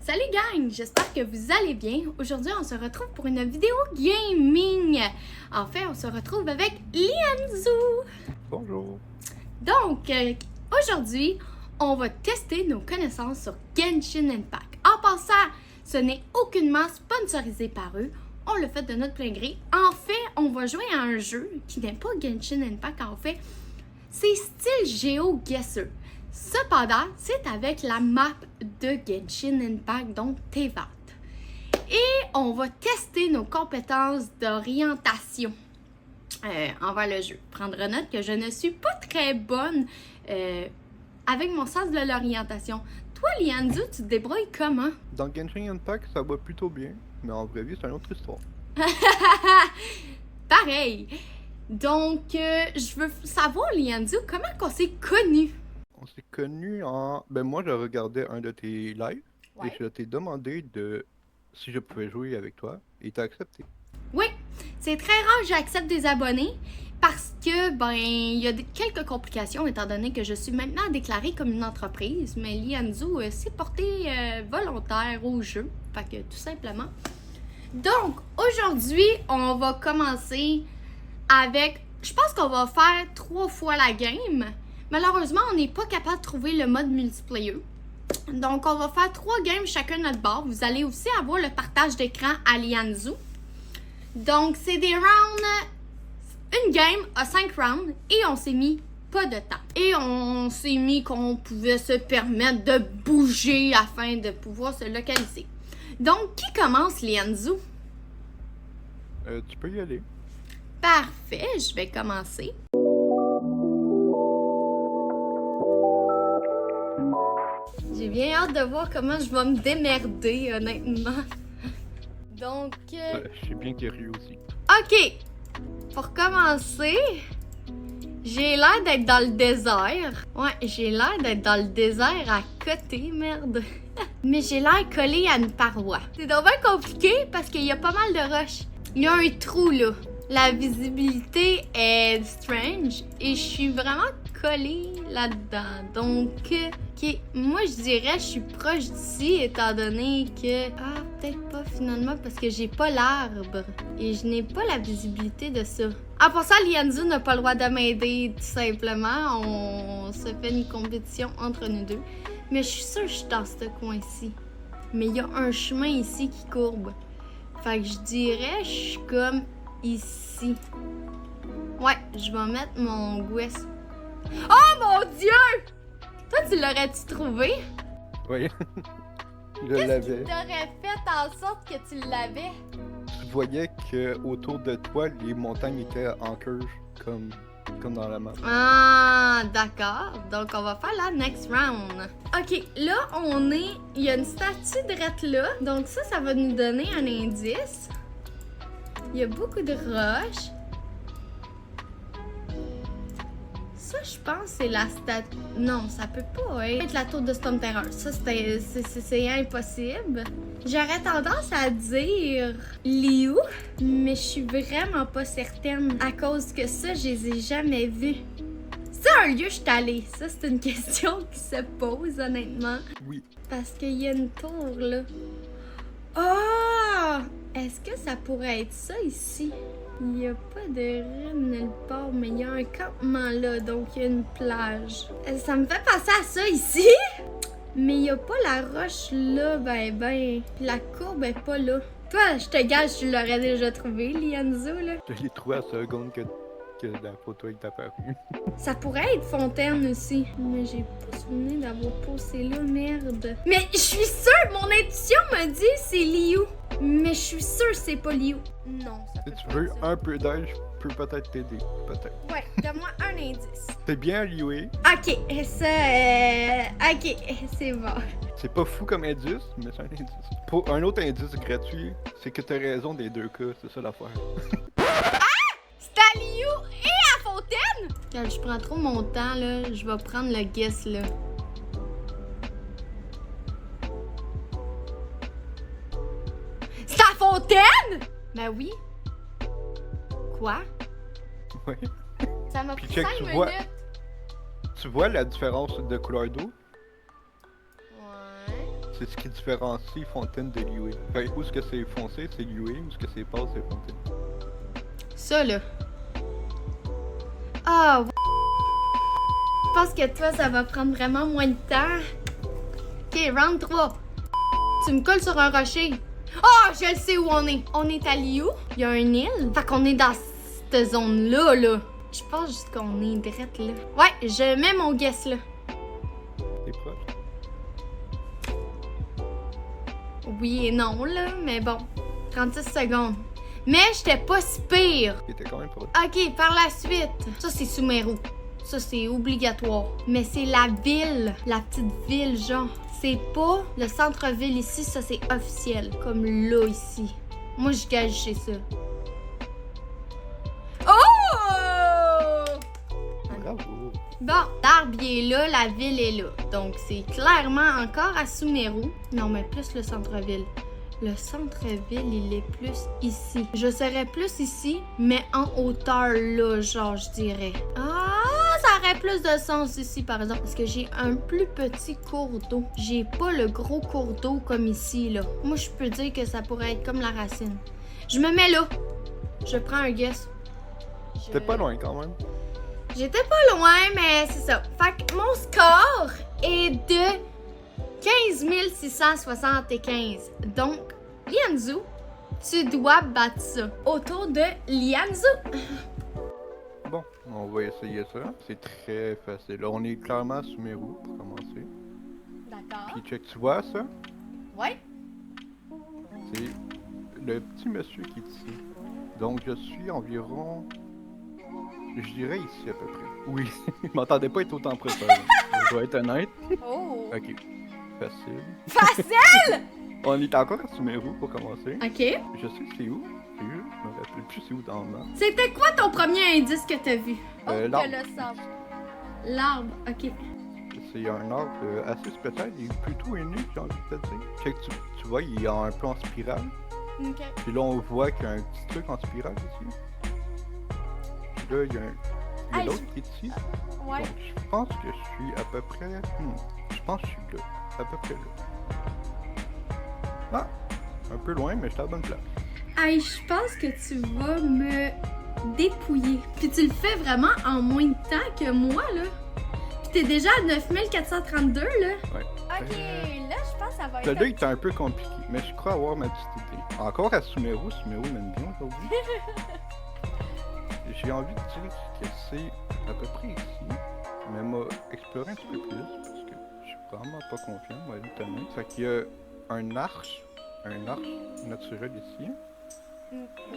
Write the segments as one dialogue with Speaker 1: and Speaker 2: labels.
Speaker 1: Salut gang, j'espère que vous allez bien. Aujourd'hui, on se retrouve pour une vidéo gaming. En fait, on se retrouve avec Lianzu.
Speaker 2: Bonjour.
Speaker 1: Donc, aujourd'hui, on va tester nos connaissances sur Genshin Impact. En passant, ce n'est aucunement sponsorisé par eux. On le fait de notre plein gré. En fait, on va jouer à un jeu qui n'est pas Genshin Impact. En fait, c'est style GeoGuessr. Cependant, c'est avec la map de Genshin Impact, donc Teyvat. Et on va tester nos compétences d'orientation envers le jeu. Prendre note que je ne suis pas très bonne avec mon sens de l'orientation. Toi, Lianzu, tu te débrouilles comment?
Speaker 2: Dans Genshin Impact, ça va plutôt bien, mais en vraie vie, c'est une autre histoire.
Speaker 1: Pareil. Donc, je veux savoir, Lianzu, comment qu'on s'est connus?
Speaker 2: On s'est connus en... Ben moi, je regardais un de tes lives, et je t'ai demandé si je pouvais jouer avec toi, et t'as accepté.
Speaker 1: Oui, c'est très rare que j'accepte des abonnés parce que, il y a quelques complications étant donné que je suis maintenant déclarée comme une entreprise, mais Lianzu s'est porté volontaire au jeu, fait que tout simplement. Donc, aujourd'hui, on va commencer avec, je pense qu'on va faire 3 fois la game. Malheureusement, on n'est pas capable de trouver le mode multiplayer. Donc, on va faire 3 games chacun de notre bord. Vous allez aussi avoir le partage d'écran à Lianzu. Donc, c'est des rounds. Une game à 5 rounds et on s'est mis pas de temps. Et on s'est mis qu'on pouvait se permettre de bouger afin de pouvoir se localiser. Donc, qui commence, Lianzu?
Speaker 2: Tu peux y aller.
Speaker 1: Parfait, je vais commencer. J'ai bien hâte de voir comment je vais me démerder, honnêtement. Donc...
Speaker 2: Je suis bien curieux aussi.
Speaker 1: OK. Pour commencer, j'ai l'air d'être dans le désert. Ouais, j'ai l'air d'être dans le désert à côté, merde. Mais j'ai l'air collé à une paroi. C'est donc bien compliqué parce qu'il y a pas mal de roches. Il y a un trou, là. La visibilité est strange et je suis vraiment collée là-dedans. Donc, OK, moi je dirais je suis proche d'ici étant donné que... Ah, peut-être pas finalement parce que j'ai pas l'arbre et je n'ai pas la visibilité de ça. En passant, Lianzu n'a pas le droit de m'aider tout simplement. On se fait une compétition entre nous deux. Mais je suis sûre que je suis dans ce coin-ci. Mais il y a un chemin ici qui courbe. Fait que je dirais je suis comme ici. Ouais, je vais mettre mon guess. Oh mon Dieu! Toi, tu l'aurais-tu trouvé?
Speaker 2: Oui. Je
Speaker 1: Qu'est-ce
Speaker 2: l'avais.
Speaker 1: qui t'aurait fait en sorte que tu l'avais?
Speaker 2: Je voyais que autour de toi, les montagnes étaient en curve, comme dans la map.
Speaker 1: Ah, d'accord. Donc, on va faire la next round. OK, là, il y a une statue drette là. Donc, ça va nous donner un indice. Il y a beaucoup de roches. Ça, je pense, c'est la statue... Non, ça peut pas être la tour de Storm Terror. Ça, c'est impossible. J'aurais tendance à dire Liu, mais je suis vraiment pas certaine à cause que ça, je les ai jamais vus. C'est un lieu, je suis allée. Ça, c'est une question qui se pose, honnêtement.
Speaker 2: Oui.
Speaker 1: Parce qu'il y a une tour, là. Oh! Est-ce que ça pourrait être ça ici? Il n'y a pas de ruine nulle part, mais il y a un campement là, donc il y a une plage. Ça me fait penser à ça ici! Mais il n'y a pas la roche là, Puis la courbe est pas là. Toi, je te gage, tu l'aurais déjà trouvé, Lianzu, là.
Speaker 2: Je l'ai trouvé à la seconde que la photo est apparue.
Speaker 1: Ça pourrait être fontaine aussi. Mais j'ai pas souvenir d'avoir posé là, merde. Mais je suis sûre, mon intuition me dit c'est Liu. Mais je suis sûre c'est pas Liu. Non, ça peut
Speaker 2: Si
Speaker 1: pas
Speaker 2: tu veux
Speaker 1: être ça.
Speaker 2: un peu d'aide, je peux peut-être t'aider. Peut-être.
Speaker 1: Ouais, donne-moi un indice.
Speaker 2: T'es bien lié.
Speaker 1: Ok, ok, c'est bon.
Speaker 2: C'est pas fou comme indice, mais c'est un indice. Pour un autre indice gratuit, c'est que t'as raison des deux cas, c'est ça l'affaire.
Speaker 1: C'est à Liu et à Fontaine? Quand je prends trop mon temps, là, je vais prendre le guess, là. C'est à Fontaine? Ben oui. Quoi?
Speaker 2: Oui.
Speaker 1: Ça m'a
Speaker 2: Puis
Speaker 1: pris
Speaker 2: check,
Speaker 1: 5
Speaker 2: tu
Speaker 1: minutes.
Speaker 2: vois- Tu vois la différence de couleur d'eau?
Speaker 1: Ouais.
Speaker 2: c'est ce qui différencie fontaine de Liyue. Fait où est-ce que c'est foncé, c'est Liyue, où est-ce que c'est pâle, c'est fontaine.
Speaker 1: Ça, là. Ah, je pense que toi, ça va prendre vraiment moins de temps. Ok, round 3. Tu me colles sur un rocher. Ah, je le sais où on est. On est à Liyue. Il y a une île. Fait qu'on est dans cette zone-là, là. Je pense juste qu'on est direct là. Ouais, je mets mon guess là.
Speaker 2: T'es proche?
Speaker 1: Oui et non, là, mais bon. 36 secondes. Mais j'étais pas si pire.
Speaker 2: T'étais quand même proche.
Speaker 1: Ok, par la suite. Ça, c'est Sumeru. Ça, c'est obligatoire. Mais c'est la ville. La petite ville, genre. C'est pas le centre-ville ici, ça, c'est officiel. Comme là, ici. Moi, je gage chez ça. Oh!
Speaker 2: Bravo!
Speaker 1: Bon, l'arbre il est là, la ville est là. Donc, c'est clairement encore à Sumeru. Non, mais plus le centre-ville. Le centre-ville, il est plus ici. Je serais plus ici, mais en hauteur là, genre, je dirais. Ah, ça aurait plus de sens ici, par exemple, parce que j'ai un plus petit cours d'eau. J'ai pas le gros cours d'eau comme ici, là. Moi, je peux dire que ça pourrait être comme la racine. Je me mets là. Je prends un guess.
Speaker 2: T'es pas loin quand même.
Speaker 1: J'étais pas loin, mais c'est ça. Fait que mon score est de 15 675. Donc, Lianzu, tu dois battre ça. Autour de Lianzu.
Speaker 2: Bon, on va essayer ça. C'est très facile. On est clairement à Sumeru pour commencer.
Speaker 1: D'accord.
Speaker 2: Puis check, tu vois ça?
Speaker 1: Ouais.
Speaker 2: C'est le petit monsieur qui est ici. Donc je suis environ... Je dirais ici à peu près. Oui, je m'attendais pas à être autant près. Je dois être honnête.
Speaker 1: Oh.
Speaker 2: Ok. Facile.
Speaker 1: Facile!
Speaker 2: On est encore à Sumeru pour commencer.
Speaker 1: Ok.
Speaker 2: Je sais c'est où. C'est juste, je me rappelle plus c'est où dans le map.
Speaker 1: C'était quoi ton premier indice que t'as vu?
Speaker 2: L'arbre.
Speaker 1: le sable. L'arbre, ok.
Speaker 2: C'est un arbre assez spécial. Il est plutôt aîné, j'ai envie de te dire. Check, tu vois, il est un peu en spirale.
Speaker 1: Ok.
Speaker 2: Puis là, on voit qu'il y a un petit truc en spirale ici. Puis là, il y a
Speaker 1: Ah,
Speaker 2: l'autre qui est ici.
Speaker 1: Ouais.
Speaker 2: Donc, je pense que je suis à peu près... Je pense que je suis là. À peu près là. Ah! Un peu loin, mais je suis à la bonne place.
Speaker 1: Hey, je pense que tu vas me dépouiller. Puis tu le fais vraiment en moins de temps que moi, là. Puis t'es déjà à 9432, là.
Speaker 2: Ouais.
Speaker 1: Ok, là, je pense que ça va être...
Speaker 2: Celui-là, il est un peu compliqué, mais je crois avoir ma petite idée. Encore à Sumeru m'aime bien aujourd'hui. J'ai envie de dire que c'est à peu près ici, mais m'a exploré un petit peu plus, parce que je suis vraiment pas confiant, moi, honnêtement. Fait qu'il y a un arche naturel ici,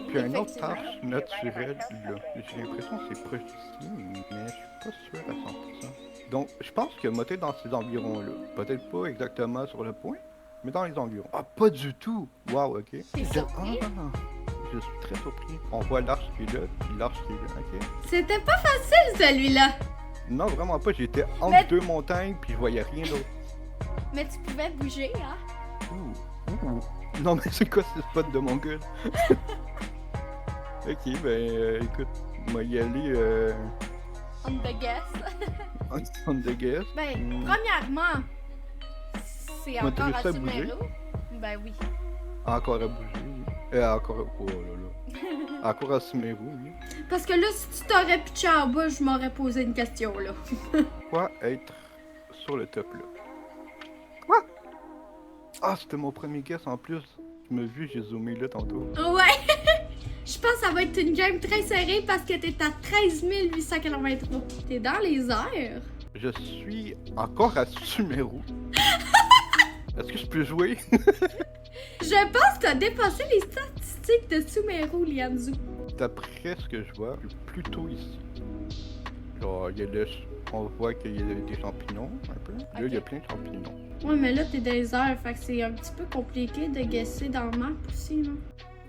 Speaker 2: puis un autre arche naturel là. J'ai l'impression que c'est proche d'ici, mais je suis pas sûr à 100%. Donc, je pense que Moté dans ces environs-là. Peut-être pas exactement sur le point, mais dans les environs. Ah, pas du tout! Wow, ok.
Speaker 1: T'es surpris?
Speaker 2: Je suis très surpris. On voit l'arche qui est là, puis l'arche qui est là, ok?
Speaker 1: C'était pas facile, celui-là.
Speaker 2: Non, vraiment pas. J'étais entre
Speaker 1: Mais-
Speaker 2: deux montagnes, puis je voyais rien d'autre.
Speaker 1: Mais tu pouvais bouger, hein?
Speaker 2: Ouh. Non, mais c'est quoi ce spot de mon gueule? Ok, ben, écoute, moi y aller,
Speaker 1: On the guess.
Speaker 2: on the guess.
Speaker 1: Ben, premièrement, c'est
Speaker 2: Moi, t'as
Speaker 1: encore à
Speaker 2: réussi à bouger?
Speaker 1: Sumeru. Ben oui.
Speaker 2: Encore à bouger, oui. Encore... Oh là là. Encore à Sumeru, oui.
Speaker 1: Parce que là, si tu t'aurais pitché en bas, je m'aurais posé une question, là.
Speaker 2: Quoi être sur le top, là? Quoi? Ah, c'était mon premier guess en plus. Tu m'as vu, j'ai zoomé là tantôt.
Speaker 1: Ouais! Je pense que ça va être une game très serrée parce que t'es à 13 883. T'es dans les airs.
Speaker 2: Je suis encore à Sumeru. Est-ce que je peux jouer?
Speaker 1: Je pense que t'as dépassé les statistiques de Sumeru, Lianzu.
Speaker 2: D'après ce que je vois, je suis plutôt ici. Genre, il y a on voit qu'il y a des champignons, un peu. Là, il y a plein de champignons.
Speaker 1: Ouais, mais là, t'es dans les airs, fait que c'est un petit peu compliqué de guesser dans le map aussi, là.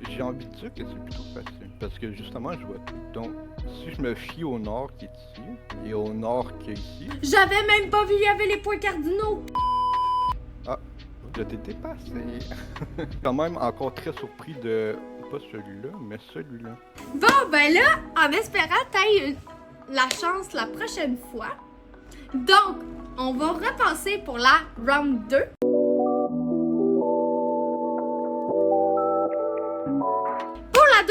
Speaker 2: J'ai envie de dire que c'est plutôt facile, parce que justement, je vois tout. Donc, si je me fie au nord qui est ici, et au nord qui est ici,
Speaker 1: J'avais même pas vu, il y avait les points cardinaux.
Speaker 2: je t'ai dépassé. Quand même encore très surpris de, pas celui-là, mais celui-là.
Speaker 1: Bon, ben là, en espérant t'aies la chance la prochaine fois. Donc, on va repasser pour la round 2.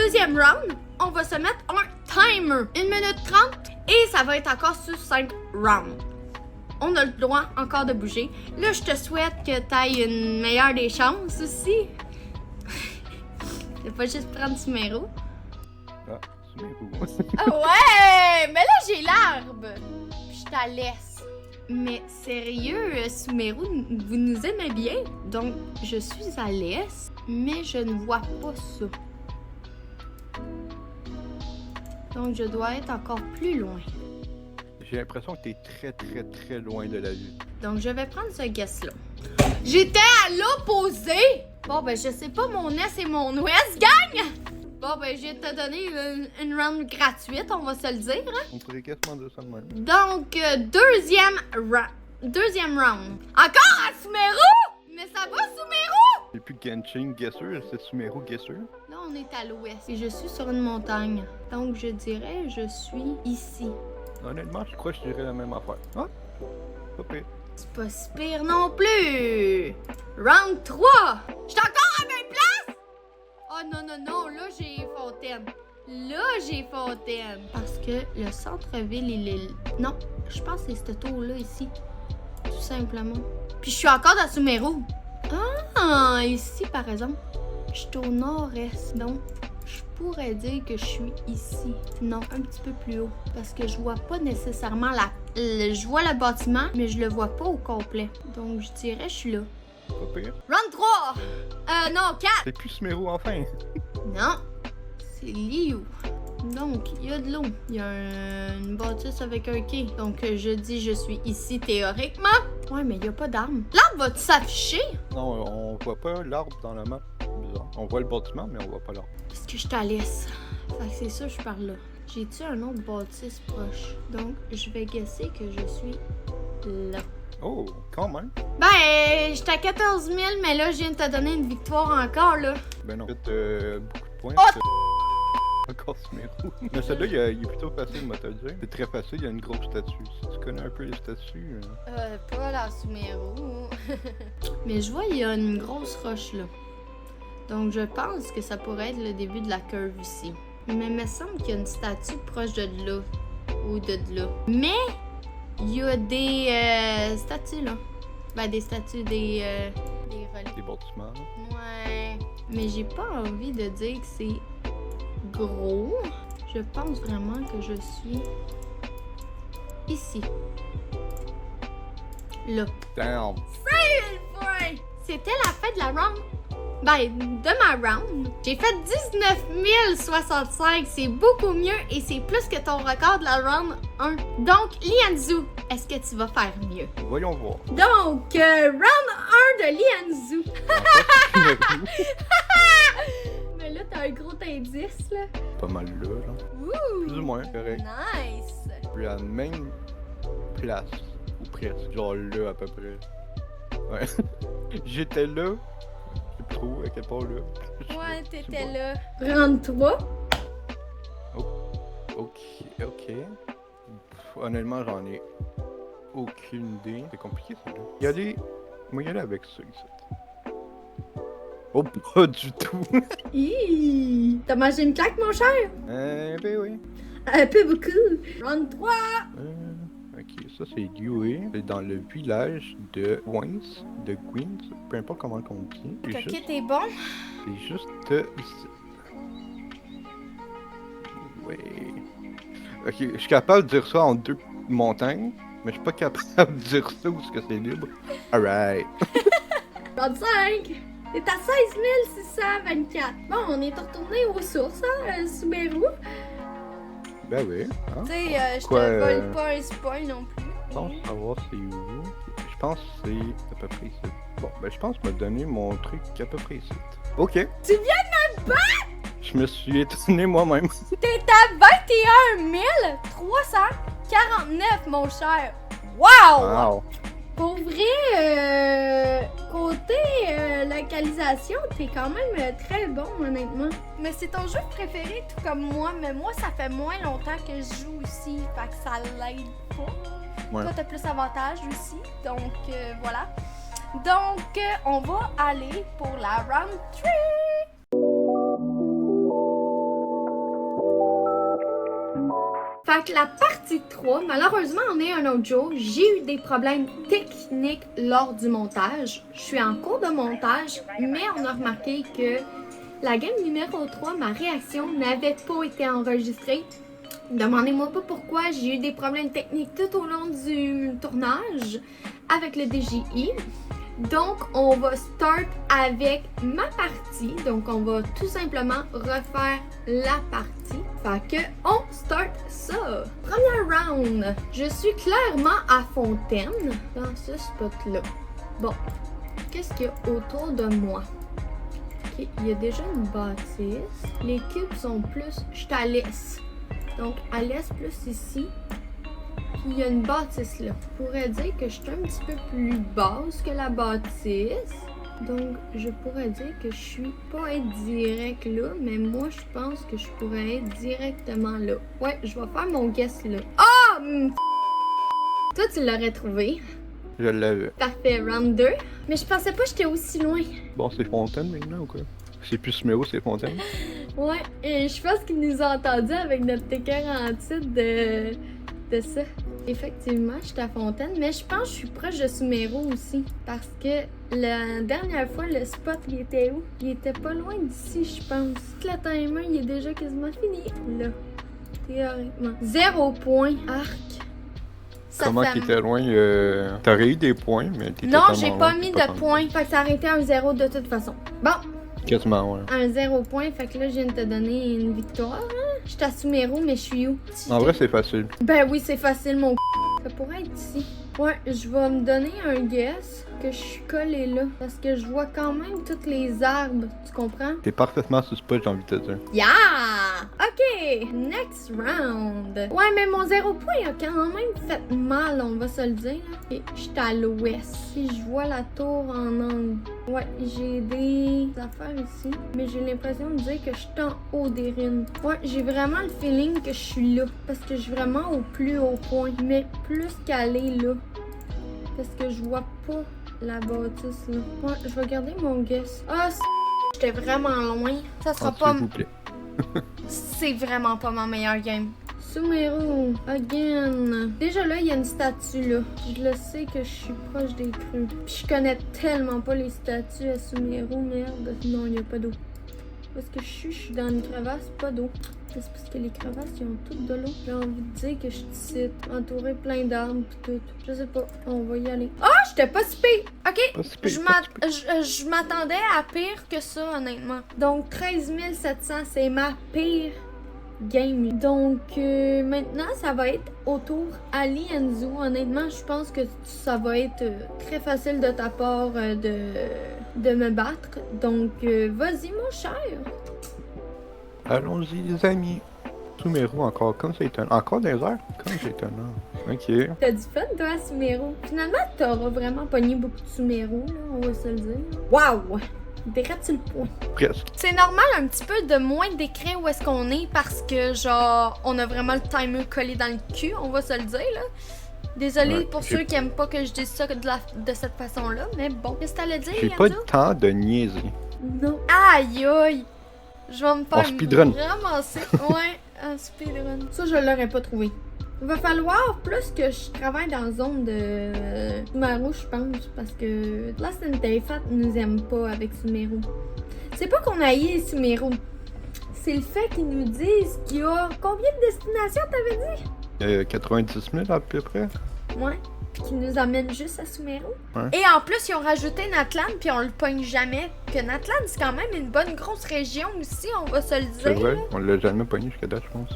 Speaker 1: deuxième round, on va se mettre un timer. 1 minute 30 et ça va être encore sur 5 rounds. On a le droit encore de bouger. Là, je te souhaite que tu ailles une meilleure des chances aussi. Je vais pas juste prendre Sumeru.
Speaker 2: Ah, Sumeru.
Speaker 1: Ah ouais! Mais là, j'ai l'arbre. Je te la laisse. Mais sérieux, Sumeru, vous nous aimez bien. Donc, je suis à l'est, mais je ne vois pas ça. Donc, je dois être encore plus loin.
Speaker 2: J'ai l'impression que t'es très loin de la vue.
Speaker 1: Donc, je vais prendre ce guess-là. J'étais à l'opposé! Bon, ben, je sais pas mon est et mon ouest, gang! Bon, ben, je vais te donner une round gratuite, on va se le dire. Hein?
Speaker 2: On pourrait quasiment dire ça de même.
Speaker 1: Donc, deuxième round. Encore à Sumeru! Mais ça va, Sumeru?
Speaker 2: C'est plus Genshin Guesser, c'est Sumeru Guesser.
Speaker 1: Là, on est à l'ouest et je suis sur une montagne. Donc, je dirais, je suis ici.
Speaker 2: Honnêtement, je crois que je dirais la même affaire. Ah, pas pire.
Speaker 1: C'est pas si pire non plus! Round 3! J'suis encore à la même place? Oh non, là j'ai fontaine. Là j'ai fontaine. Parce que le centre-ville, il est... Non, je pense que c'est ce tour-là ici. Tout simplement. Puis je suis encore dans Sumeru. Ah, ici par exemple. Je suis au nord-est, donc je pourrais dire que je suis ici. Non, un petit peu plus haut. Parce que je vois pas nécessairement je vois le bâtiment, mais je le vois pas au complet. Donc je dirais je suis là.
Speaker 2: Pas pire.
Speaker 1: Round 3! Non, 4!
Speaker 2: C'est plus Sumeru enfin.
Speaker 1: Non, c'est Liu. Donc, il y a de l'eau. Il y a une bâtisse avec un quai. Donc, je dis je suis ici théoriquement. Ouais, mais il n'y a pas d'arbre. L'arbre va-tu s'afficher?
Speaker 2: Non, on voit pas l'arbre dans la map. Bizarre. On voit le bâtiment, mais on voit pas l'arbre.
Speaker 1: Parce que je te laisse. Fait que c'est ça, je parle là. J'ai-tu un autre bâtisse proche? Donc, je vais guesser que je suis là.
Speaker 2: Oh, quand même.
Speaker 1: Ben, j'étais à 14 000, mais là, je viens de te donner une victoire encore, là.
Speaker 2: Ben non. Fait, beaucoup de points.
Speaker 1: Oh!
Speaker 2: Encore Sumeru. Mais celui-là, il est plutôt facile, moi te le dire. C'est très facile, il y a une grosse statue. Si tu connais un peu les statues...
Speaker 1: Pas la Sumeru. Mais je vois, il y a une grosse roche là. Donc je pense que ça pourrait être le début de la curve ici. Mais il me semble qu'il y a une statue proche de là. Ou de là. Mais il y a des statues là. Ben des statues, des reliefs.
Speaker 2: Des bâtiments. Là.
Speaker 1: Ouais. Mais j'ai pas envie de dire que c'est gros. Je pense vraiment que je suis ici. Là.
Speaker 2: Damn.
Speaker 1: C'était la fin de la round. Ben, de ma round. J'ai fait 19 065. C'est beaucoup mieux et c'est plus que ton record de la round 1. Donc, Lianzu, est-ce que tu vas faire mieux?
Speaker 2: Voyons voir.
Speaker 1: Donc, round 1 de Lianzu. Mais là, t'as un gros indice, là.
Speaker 2: Pas mal là, là.
Speaker 1: Ouh!
Speaker 2: Plus ou moins, correct.
Speaker 1: Nice!
Speaker 2: Puis à la même place, ou presque. Genre là, à peu près. Ouais. J'étais là. Je sais plus trop à quel part là.
Speaker 1: Ouais, t'étais là. Round 3.
Speaker 2: Ok. Honnêtement, j'en ai aucune idée. C'est compliqué ça là. Moi y aller avec ça ici. Oh, pas du tout.
Speaker 1: Hi! T'as mangé une claque, mon cher?
Speaker 2: Ben oui.
Speaker 1: Un peu beaucoup. Round 3.
Speaker 2: Ok, ça c'est Yue. C'est dans le village de Queens. Peu importe comment on dit.
Speaker 1: Ok, t'es bon?
Speaker 2: C'est juste ici. Oui. Ok, je suis capable de dire ça en 2 montagnes, mais je suis pas capable de dire ça où est-ce que c'est libre. Alright.
Speaker 1: Round 5. T'es à 16 624. Bon, on est retourné aux sources, hein, Sumeru.
Speaker 2: Ben oui. Hein?
Speaker 1: Tu sais, je
Speaker 2: Quoi,
Speaker 1: te vole pas un spoil non plus.
Speaker 2: Je pense savoir c'est où. Je pense que c'est à peu près ici. Bon, ben je pense me donner mon truc à peu près ici. Ok.
Speaker 1: Tu viens de me battre?
Speaker 2: Je me suis étonné moi-même.
Speaker 1: T'es à 21 349, mon cher. Wow!
Speaker 2: Wow.
Speaker 1: Pour vrai, côté localisation, t'es quand même très bon, honnêtement. Mais c'est ton jeu préféré, tout comme moi. Mais moi, ça fait moins longtemps que je joue aussi, fait que ça l'aide pas.
Speaker 2: Ouais.
Speaker 1: Toi, t'as plus d'avantages aussi, donc voilà. Donc, on va aller pour la round 3. Fait que la partie 3, malheureusement, on est un autre jour. J'ai eu des problèmes techniques lors du montage. Je suis en cours de montage, mais on a remarqué que la game numéro 3, ma réaction n'avait pas été enregistrée. Demandez-moi pas pourquoi, j'ai eu des problèmes techniques tout au long du tournage avec le DJI. Donc, on va start avec ma partie. Donc, on va tout simplement refaire la partie. Fait que, on start ça. Premier round. Je suis clairement à Fontaine, dans ce spot-là. Bon, qu'est-ce qu'il y a autour de moi? Ok, il y a déjà une bâtisse. Les cubes sont plus... Je suis à l'est. Donc, à l'est, plus ici. Puis, il y a une bâtisse là. Je pourrais dire que je suis un petit peu plus basse que la bâtisse. Donc, je pourrais dire que je suis pas être direct là, mais moi, je pense que je pourrais être directement là. Ouais, je vais faire mon guess là. Ah! Toi, tu l'aurais trouvé.
Speaker 2: Je l'avais.
Speaker 1: Parfait, round 2. Mais je pensais pas que j'étais aussi loin.
Speaker 2: Bon, c'est Fontaine maintenant ou quoi? C'est plus Suméro, c'est Fontaine.
Speaker 1: Ouais, et je pense qu'il nous a entendus avec notre écœur en titre de ça. Effectivement, je suis à Fontaine, mais je pense que je suis proche de Suméro aussi. Parce que la dernière fois, le spot, il était où? Il était pas loin d'ici, je pense. Tout le timer, il est déjà quasiment fini. Là, théoriquement. 0 point. Arc. Ça
Speaker 2: Comment
Speaker 1: fait-
Speaker 2: t'étais loin? T'aurais eu des points, mais t'étais
Speaker 1: Non,
Speaker 2: tellement
Speaker 1: j'ai
Speaker 2: loin
Speaker 1: pas
Speaker 2: que
Speaker 1: mis
Speaker 2: t'as
Speaker 1: de points. Fait que ça aurait été un 0 de toute façon. Bon,
Speaker 2: Quasiment, ouais.
Speaker 1: un 0 point. Fait que là, je viens de te donner une victoire. Je suis à Suméro, mais je suis où?
Speaker 2: En vrai, c'est facile.
Speaker 1: Ben oui, c'est facile, mon Ça pourrait être ici. Ouais, je vais me donner un guess que je suis collée là. Parce que je vois quand même toutes les arbres. Tu comprends?
Speaker 2: T'es parfaitement sur ce spot, j'ai envie de te dire.
Speaker 1: Yeah! OK, next round. Ouais, mais mon 0 point a quand même fait mal, on va se le dire. Là. Et je suis à l'ouest. Si je vois la tour en angle. Ouais, j'ai des affaires ici. Mais j'ai l'impression de dire que je suis en haut des ruines. Ouais, j'ai vraiment le feeling que je suis là. Parce que je suis vraiment au plus haut point. Mais plus qu'aller là. Parce que je vois pas la bâtisse là. Ouais, je vais garder mon guess. Ah, j'étais vraiment loin. Ça sera pas...
Speaker 2: S'il vous plaît.
Speaker 1: C'est vraiment pas ma meilleure game. Suméro, again. Déjà là, il y a une statue là. Je le sais que je suis proche des crues. Puis je connais tellement pas les statues à Suméro, merde. Non, il y a pas d'eau. Parce que je suis dans une crevasse, pas d'eau. C'est parce que les crevasses, ils ont toutes de l'eau. J'ai envie de dire que je suis ici, entourée plein d'arbres pis tout. Je sais pas, on va y aller. Ah, j'étais pas si pire! Ok,
Speaker 2: Pas si pire,
Speaker 1: je m'attendais à pire que ça, honnêtement. Donc, 13 700, c'est ma pire game. Donc, maintenant, ça va être autour Ali Enzo. Honnêtement, je pense que ça va être très facile de ta part de me battre. Donc, vas-y, mon cher.
Speaker 2: Allons-y, les amis. Suméro encore, comme c'est étonnant. Encore des heures? Comme c'est étonnant. Ok.
Speaker 1: T'as du fun, toi, à Suméro. Finalement, t'auras vraiment pogné beaucoup de Suméro, là, on va se le dire. Waouh! Direct sur le point.
Speaker 2: Presque.
Speaker 1: C'est normal un petit peu de moins décrire où est-ce qu'on est parce que, genre, on a vraiment le timer collé dans le cul, on va se le dire, là. Désolée
Speaker 2: Ouais,
Speaker 1: pour
Speaker 2: j'ai-
Speaker 1: ceux qui aiment pas que je dise ça de cette façon-là, mais bon. Qu'est-ce que t'allais dire,
Speaker 2: J'ai pas
Speaker 1: Enzo?
Speaker 2: le temps de niaiser.
Speaker 1: Non. Aïe aïe! Je vais me
Speaker 2: On
Speaker 1: faire
Speaker 2: speedrun.
Speaker 1: ramasser. Ouais, un speedrun. Ça, je l'aurais pas trouvé. Il va falloir plus que je travaille dans la zone de Suméro, je pense, parce que Lost in Tayfat nous aime pas avec Suméro. C'est pas qu'on haït Suméro. C'est le fait qu'ils nous disent qu'il y a combien de destinations, t'avais dit?
Speaker 2: 90 000 à peu près.
Speaker 1: Ouais. Puis qu'ils nous amènent juste à Suméro.
Speaker 2: Ouais.
Speaker 1: Et en plus, ils ont rajouté Natlan, puis on le pogne jamais. Que Natlan, c'est quand même une bonne grosse région aussi, on va se le dire.
Speaker 2: C'est vrai,
Speaker 1: là.
Speaker 2: on l'a jamais pogné jusqu'à date, je pense.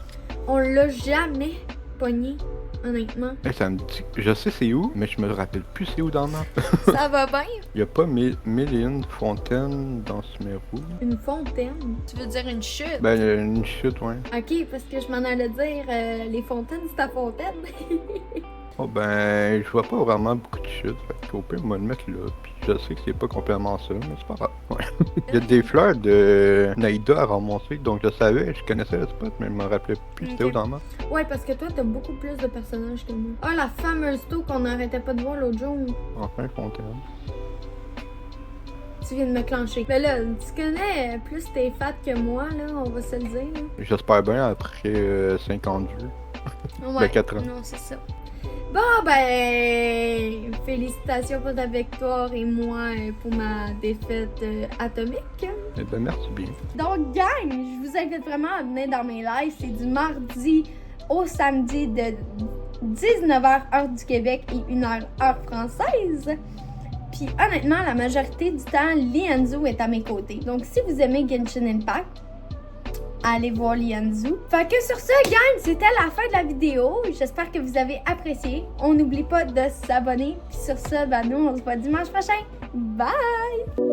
Speaker 1: On l'a jamais pogné, honnêtement.
Speaker 2: Hey, ça me dit... Je sais c'est où, mais je me rappelle plus c'est où dans le map.
Speaker 1: Ça va bien?
Speaker 2: Il y a pas mille et une fontaines dans Suméro.
Speaker 1: Une fontaine. Tu veux dire une chute?
Speaker 2: Ben, une chute, ouais.
Speaker 1: Ok, parce que je m'en allais dire les fontaines, c'est ta fontaine.
Speaker 2: Oh ben, je vois pas vraiment beaucoup de chutes, fait qu'au pire, on va le mettre là, puis je sais que c'est pas complètement ça, mais c'est pas grave. Ouais. Il y a des fleurs de Naïda à ramasser, donc je savais, je connaissais le spot, mais je me rappelais plus c'était
Speaker 1: Ok.
Speaker 2: où dans le map.
Speaker 1: Ouais, parce que toi, t'as beaucoup plus de personnages que moi. Ah, la fameuse taux qu'on n'arrêtait pas de voir l'autre jour.
Speaker 2: Enfin, fontaine.
Speaker 1: Tu viens de me clencher. Mais là, tu connais plus tes fat que moi, là, on va se le dire. Là.
Speaker 2: J'espère bien après 50 jeux.
Speaker 1: Ouais.
Speaker 2: 4 ans.
Speaker 1: Non, c'est ça. Bon, ben, félicitations pour ta victoire et moi pour ma défaite atomique.
Speaker 2: Eh ben, merci bien.
Speaker 1: Donc, gang, je vous invite vraiment à venir dans mes lives. C'est du mardi au samedi de 19h heure du Québec et 1h heure française. Puis honnêtement, la majorité du temps, Lianzu est à mes côtés. Donc, si vous aimez Genshin Impact, allez voir Lianzu. Fait que sur ce, gang, c'était la fin de la vidéo. J'espère que vous avez apprécié. On n'oublie pas de s'abonner. Puis sur ce, ben nous, on se voit dimanche prochain. Bye!